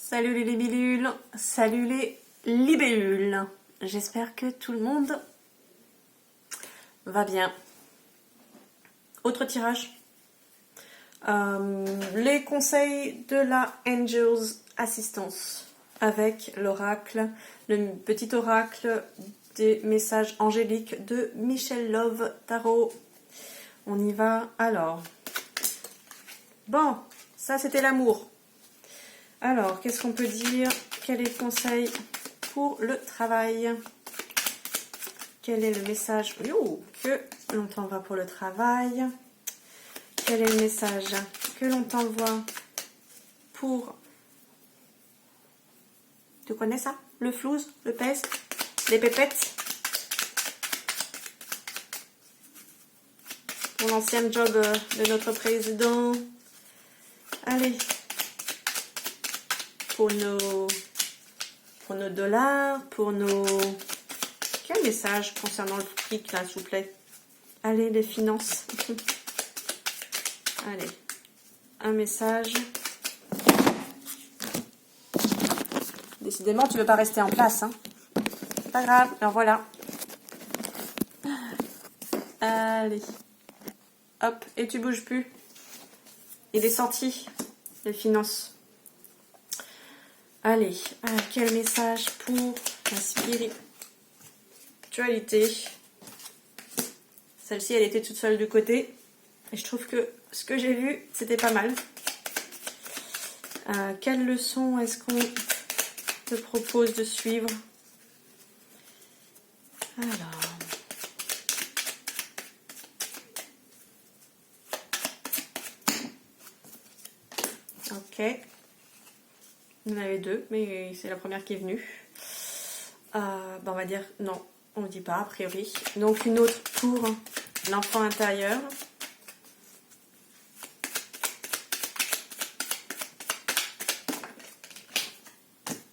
Salut les libellules, salut les libellules. J'espère que tout le monde va bien. Autre tirage. Les conseils de la Angels Assistance avec l'oracle, le petit oracle des messages angéliques de Michel Love Tarot. On y va alors. Bon, ça c'était l'amour. Alors, qu'est-ce qu'on peut dire? Quel est le conseil pour le travail? Quel est le message que l'on t'envoie pour le travail? Quel est le message que l'on t'envoie pour... Tu connais ça? Le flouze, le pèse, les pépettes? Pour l'ancien job de notre président. Allez. Pour nos dollars, pour nos... Quel message concernant le fric, là, s'il vous plaît? Allez, les finances. Allez, un message. Décidément, tu veux pas rester en place, hein? Pas grave, alors voilà. Allez. Hop, et tu bouges plus. Il est sorti, les finances. Allez, quel message pour la spiritualité? Celle-ci, elle était toute seule du côté. Et je trouve que ce que j'ai vu, c'était pas mal. Quelle leçon est-ce qu'on te propose de suivre? Alors... Ok. Il y en avait deux, mais c'est la première qui est venue. On va dire non, on ne dit pas a priori. Donc une autre pour l'enfant intérieur.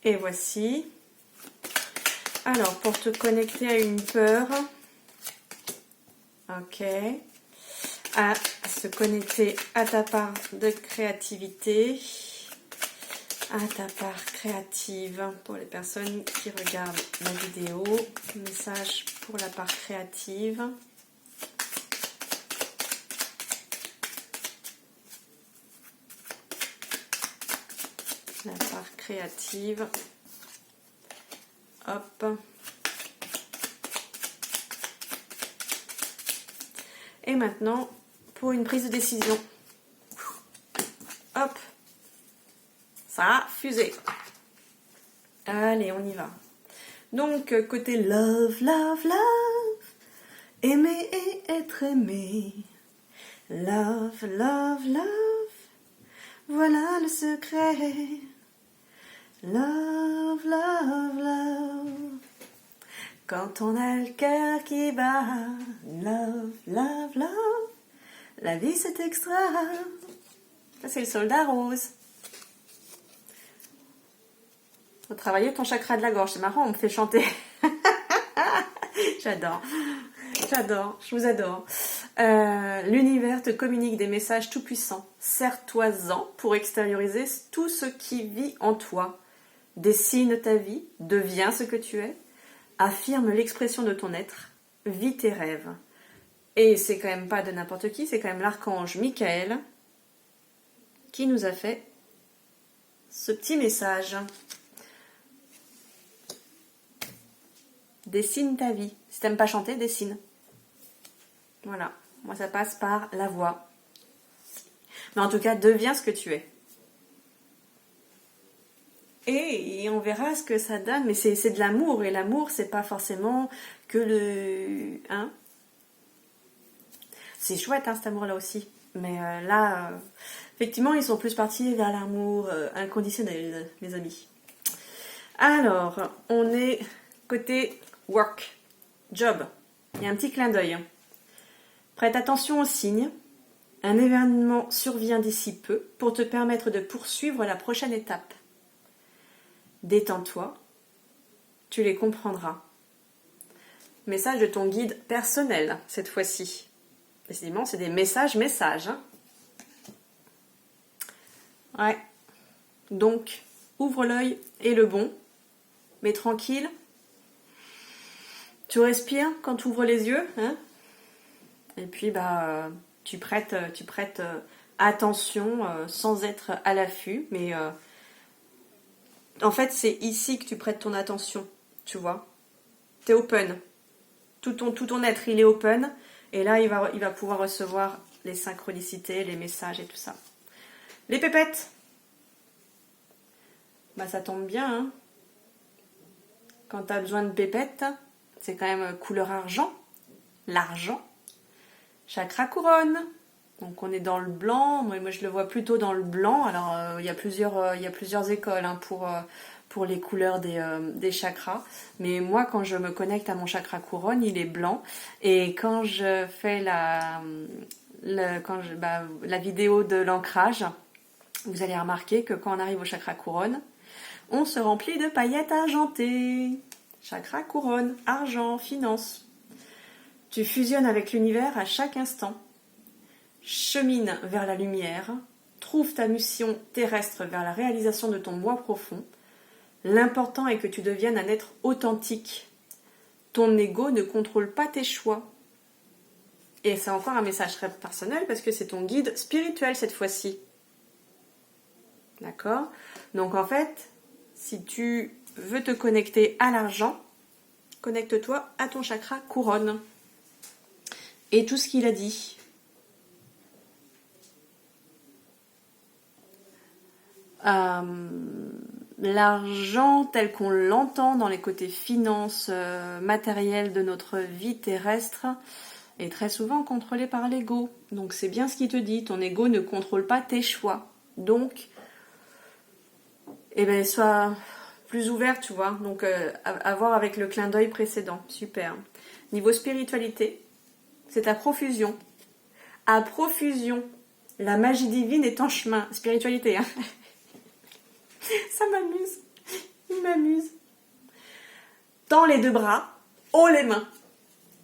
Et voici. Alors pour te connecter à une peur. Ok. À se connecter à ta part de créativité. À ta part créative pour les personnes qui regardent la vidéo. Message pour la part créative. La part créative. Hop. Et maintenant, pour une prise de décision. Hop. Ça a fusé. Allez, on y va. Donc, côté love, love, love. Aimer et être aimé. Love, love, love. Voilà le secret. Love, love, love. Quand on a le cœur qui bat. Love, love, love. La vie c'est extra. Ça c'est le soldat rose. Faut travailler ton chakra de la gorge. C'est marrant, on me fait chanter. J'adore. J'adore. Je vous adore. L'univers te communique des messages tout-puissants. Sers-toi-en pour extérioriser tout ce qui vit en toi. Dessine ta vie. Deviens ce que tu es. Affirme l'expression de ton être. Vis tes rêves. Et c'est quand même pas de n'importe qui. C'est quand même l'archange Michael qui nous a fait ce petit message. Dessine ta vie. Si t'aimes pas chanter, dessine. Voilà. Moi, ça passe par la voix. Mais en tout cas, deviens ce que tu es. Et on verra ce que ça donne. Mais c'est de l'amour. Et l'amour, c'est pas forcément que le... Hein? C'est chouette, hein, cet amour-là aussi. Mais là, effectivement, ils sont plus partis vers l'amour inconditionnel, mes amis. Alors, on est côté work, job. Il y a un petit clin d'œil. Prête attention aux signes. Un événement survient d'ici peu pour te permettre de poursuivre la prochaine étape. Détends-toi. Tu les comprendras. Message de ton guide personnel, cette fois-ci. Décidément, c'est des messages. Hein. Ouais. Donc, Ouvre l'œil et le bon, mais tranquille. Tu respires quand tu ouvres les yeux, hein? Et puis tu prêtes attention sans être à l'affût, mais en fait c'est ici que tu prêtes ton attention, tu vois. T'es open, tout ton être il est open, et là il va pouvoir recevoir les synchronicités, les messages et tout ça. Les pépettes, ça tombe bien, hein. Quand tu as besoin de pépettes, c'est quand même couleur argent, l'argent. Chakra couronne, donc on est dans le blanc, moi je le vois plutôt dans le blanc, alors il y a plusieurs écoles hein, pour les couleurs des chakras, mais moi quand je me connecte à mon chakra couronne, il est blanc, et quand je fais la vidéo de l'ancrage, vous allez remarquer que quand on arrive au chakra couronne, on se remplit de paillettes argentées. Chakra couronne, argent, finance. Tu fusionnes avec l'univers à chaque instant. Chemine vers la lumière. Trouve ta mission terrestre vers la réalisation de ton moi profond. L'important est que tu deviennes un être authentique. Ton ego ne contrôle pas tes choix. Et c'est encore un message très personnel parce que c'est ton guide spirituel cette fois-ci. D'accord ? Donc en fait, si tu veux te connecter à l'argent, connecte-toi à ton chakra couronne. Et tout ce qu'il a dit. L'argent tel qu'on l'entend dans les côtés finances, matériels de notre vie terrestre, est très souvent contrôlé par l'ego. Donc c'est bien ce qu'il te dit, ton ego ne contrôle pas tes choix. Donc, sois plus ouvert, tu vois. Donc à voir avec le clin d'œil précédent. Super. Niveau spiritualité, c'est à profusion. À profusion. La magie divine est en chemin. Spiritualité, hein. Ça m'amuse. Il m'amuse. Tends les deux bras. Haut les mains.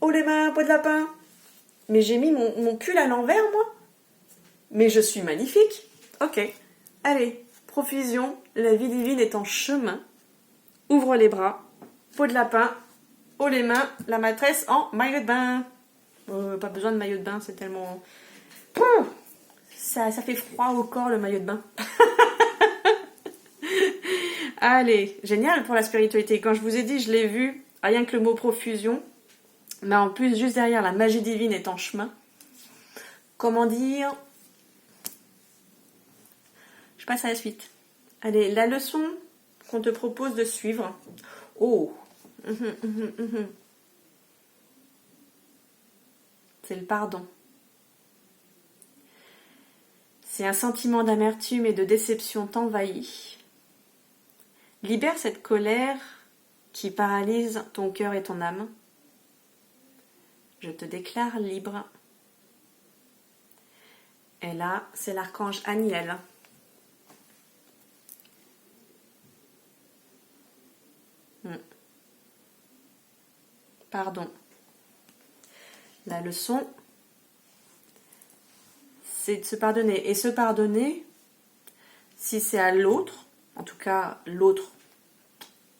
Haut les mains, peau de lapin. Mais j'ai mis mon pull à l'envers, moi. Mais je suis magnifique. Ok. Allez, profusion. La vie divine est en chemin. Ouvre les bras. Peau de lapin. Haut les mains. La maîtresse en maillot de bain. Pas besoin de maillot de bain, c'est tellement... Ça fait froid au corps, le maillot de bain. Allez, génial pour la spiritualité. Quand je vous ai dit, je l'ai vu, rien que le mot profusion, mais en plus, juste derrière, la magie divine est en chemin. Comment dire? Je passe à la suite. Allez, la leçon qu'on te propose de suivre. Oh, c'est le pardon. Si un sentiment d'amertume et de déception t'envahit, libère cette colère qui paralyse ton cœur et ton âme. Je te déclare libre. Et là, c'est l'archange Aniel. Pardon. La leçon, c'est de se pardonner. Et se pardonner, si c'est à l'autre, en tout cas l'autre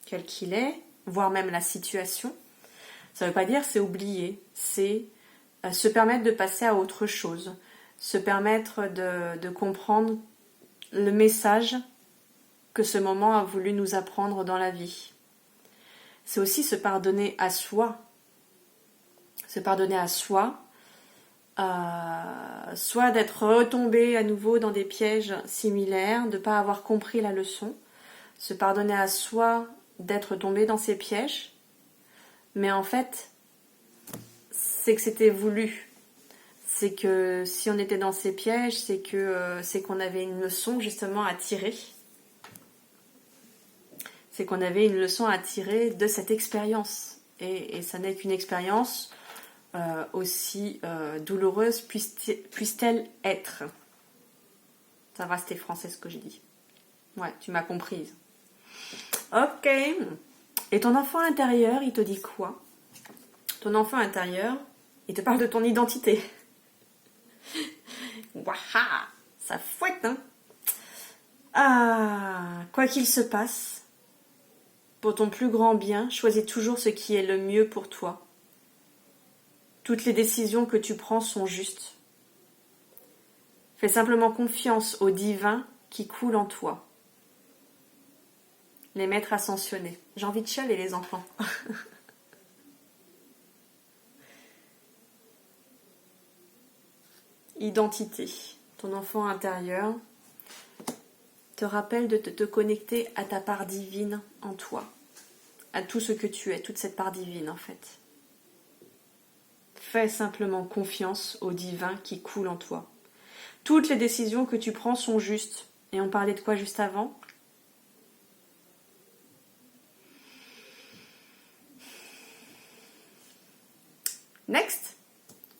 quel qu'il est, voire même la situation, ça ne veut pas dire c'est oublier, c'est se permettre de passer à autre chose, se permettre de comprendre le message que ce moment a voulu nous apprendre dans la vie. C'est aussi se pardonner à soi. Se pardonner à soi, soit d'être retombé à nouveau dans des pièges similaires, de ne pas avoir compris la leçon. Se pardonner à soi d'être tombé dans ces pièges. Mais en fait, c'est que c'était voulu. C'est que si on était dans ces pièges, c'est qu'on avait une leçon justement à tirer. C'est qu'on avait une leçon à tirer de cette expérience. Et ça n'est qu'une expérience aussi douloureuse puisse-t-elle être. Ça va, c'était français ce que j'ai dit. Ouais, tu m'as comprise. Ok. Et ton enfant intérieur, il te dit quoi? Ton enfant intérieur, il te parle de ton identité. Waouh, ça fouette, hein? Ah, quoi qu'il se passe, pour ton plus grand bien, choisis toujours ce qui est le mieux pour toi. Toutes les décisions que tu prends sont justes. Fais simplement confiance au divin qui coule en toi. Les maîtres ascensionnés. J'ai envie de chialer les enfants. Identité. Ton enfant intérieur te rappelle de te connecter à ta part divine en toi. À tout ce que tu es, toute cette part divine en fait. Fais simplement confiance au divin qui coule en toi. Toutes les décisions que tu prends sont justes. Et on parlait de quoi juste avant ? Next.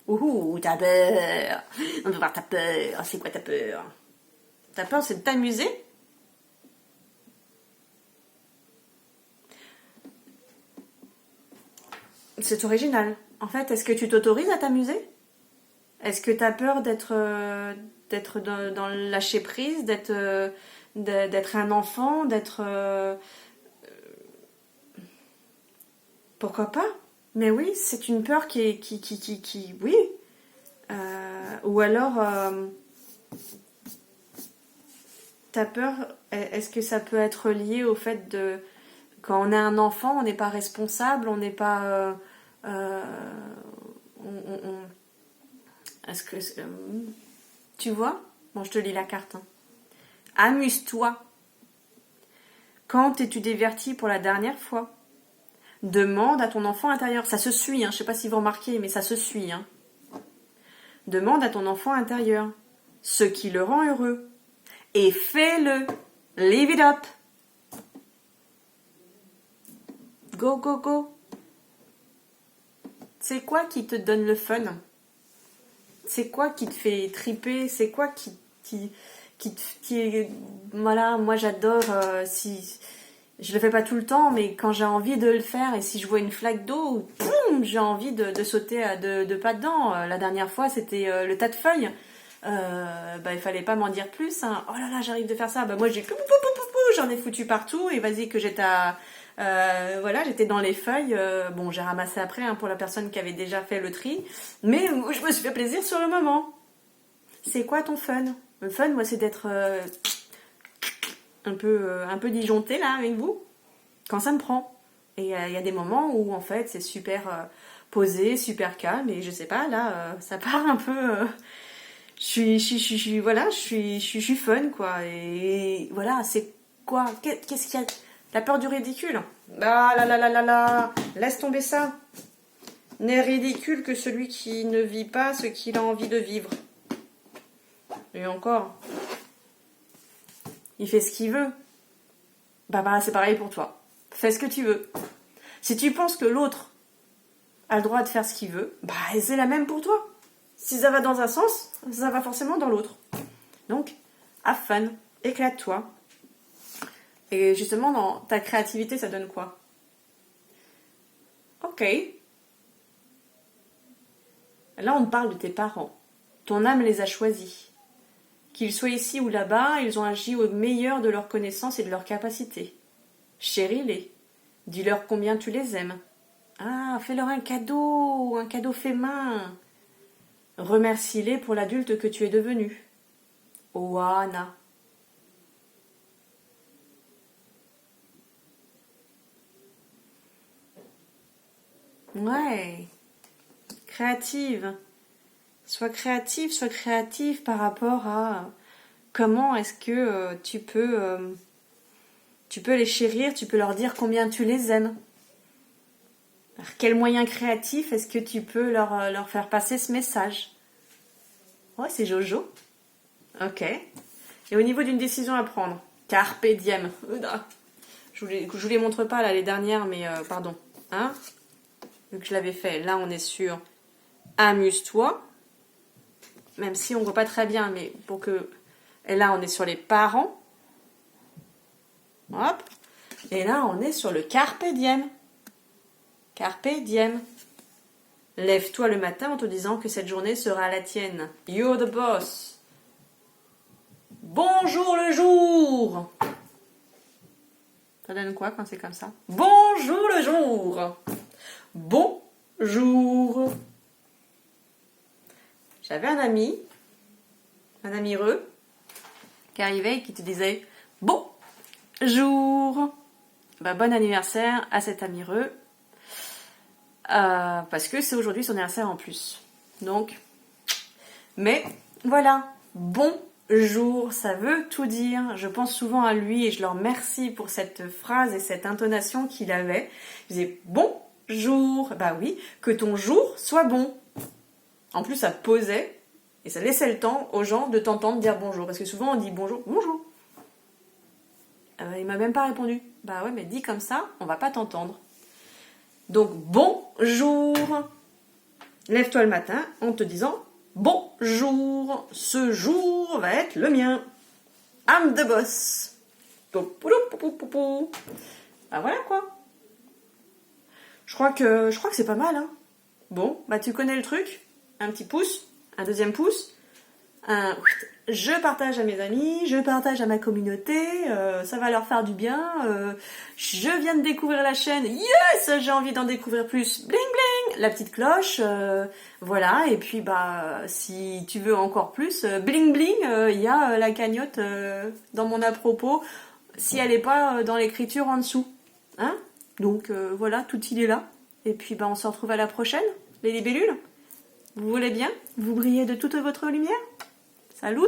Ouh, t'as peur. On veut voir ta peur. C'est quoi ta peur ? Ta peur, c'est de t'amuser ? C'est original. En fait, est-ce que tu t'autorises à t'amuser ? Est-ce que t'as peur d'être dans le lâcher prise, d'être un enfant, d'être pourquoi pas ? Mais oui, c'est une peur qui oui. Ou alors ta peur, est-ce que ça peut être lié au fait de quand on est un enfant, on n'est pas responsable, on n'est pas est-ce que tu vois ? Bon, je te lis la carte. Hein. Amuse-toi. Quand t'es-tu diverti pour la dernière fois ? Demande à ton enfant intérieur. Ça se suit, hein. Je sais pas si vous remarquez, mais ça se suit. Hein. Demande à ton enfant intérieur ce qui le rend heureux. Et fais-le. Live it up. Go, go, go. C'est quoi qui te donne le fun ? C'est quoi qui te fait triper ? C'est quoi qui voilà, moi j'adore si je le fais pas tout le temps, mais quand j'ai envie de le faire et si je vois une flaque d'eau, poum, j'ai envie de sauter de pas dedans. La dernière fois, c'était le tas de feuilles. Il fallait pas m'en dire plus. Hein. Oh là là, j'arrive de faire ça. Moi j'ai j'en ai foutu partout et vas-y que j'étais voilà, j'étais dans les feuilles. Bon, j'ai ramassé après pour la personne qui avait déjà fait le tri, mais je me suis fait plaisir sur le moment. C'est quoi ton fun ? Le fun, moi, c'est d'être un peu disjoncté là avec vous quand ça me prend. Et il y a des moments où en fait c'est super posé, super calme et je sais pas là, ça part un peu. Je suis fun quoi et voilà, c'est quoi ? Qu'est-ce qu'il y a ? La peur du ridicule. Ah là là là là là, laisse tomber ça. N'est ridicule que celui qui ne vit pas ce qu'il a envie de vivre. Et encore, il fait ce qu'il veut. C'est pareil pour toi. Fais ce que tu veux. Si tu penses que l'autre a le droit de faire ce qu'il veut, c'est la même pour toi. Si ça va dans un sens, ça va forcément dans l'autre. Donc, have fun, éclate-toi. Et justement, dans ta créativité, ça donne quoi ? Ok. Là, on parle de tes parents. Ton âme les a choisis. Qu'ils soient ici ou là-bas, ils ont agi au meilleur de leurs connaissances et de leurs capacités. Chéris-les. Dis-leur combien tu les aimes. Ah, fais-leur un cadeau fait main. Remercie-les pour l'adulte que tu es devenu. Oana. Ouais. Créative. Sois créatif par rapport à comment est-ce que tu peux les chérir, tu peux leur dire combien tu les aimes. Alors, quel moyen créatif est-ce que tu peux leur faire passer ce message ? Ouais, c'est Jojo. Ok. Et au niveau d'une décision à prendre, carpe diem. Je vous les montre pas là les dernières, mais pardon. Hein ? Vu que je l'avais fait, là on est sur amuse-toi. Même si on voit pas très bien, mais pour que... Et là, on est sur les parents. Hop. Et là, on est sur le carpe diem. Carpe diem. Lève-toi le matin en te disant que cette journée sera la tienne. You're the boss. Bonjour le jour. Ça donne quoi quand c'est comme ça? Bonjour le jour. Bonjour. J'avais un ami heureux, qui arrivait et qui te disait bonjour. Bah, bon anniversaire à cet ami heureux. Parce que c'est aujourd'hui son anniversaire en plus. Donc, mais voilà, bonjour, ça veut tout dire. Je pense souvent à lui et je le remercie pour cette phrase et cette intonation qu'il avait. Il disait bonjour, bah oui, que ton jour soit bon. En plus, ça posait et ça laissait le temps aux gens de t'entendre dire bonjour. Parce que souvent on dit bonjour, bonjour. Il m'a même pas répondu. Bah ouais, mais dit comme ça, on va pas t'entendre. Donc bonjour. Lève-toi le matin en te disant bonjour, ce jour va être le mien. I'm the boss. Bah voilà quoi. Je crois que c'est pas mal, hein. Bon, bah tu connais le truc. Un petit pouce, un deuxième pouce, je partage à mes amis, je partage à ma communauté, ça va leur faire du bien. Je viens de découvrir la chaîne, yes, j'ai envie d'en découvrir plus. Bling bling, la petite cloche, voilà. Et puis bah si tu veux encore plus, bling bling, il y a la cagnotte dans mon à propos, si elle n'est pas dans l'écriture en dessous, hein. Donc voilà, tout il est là. Et puis bah on se retrouve à la prochaine, les libellules. Vous voulez bien? Vous brillez de toute votre lumière? Salut!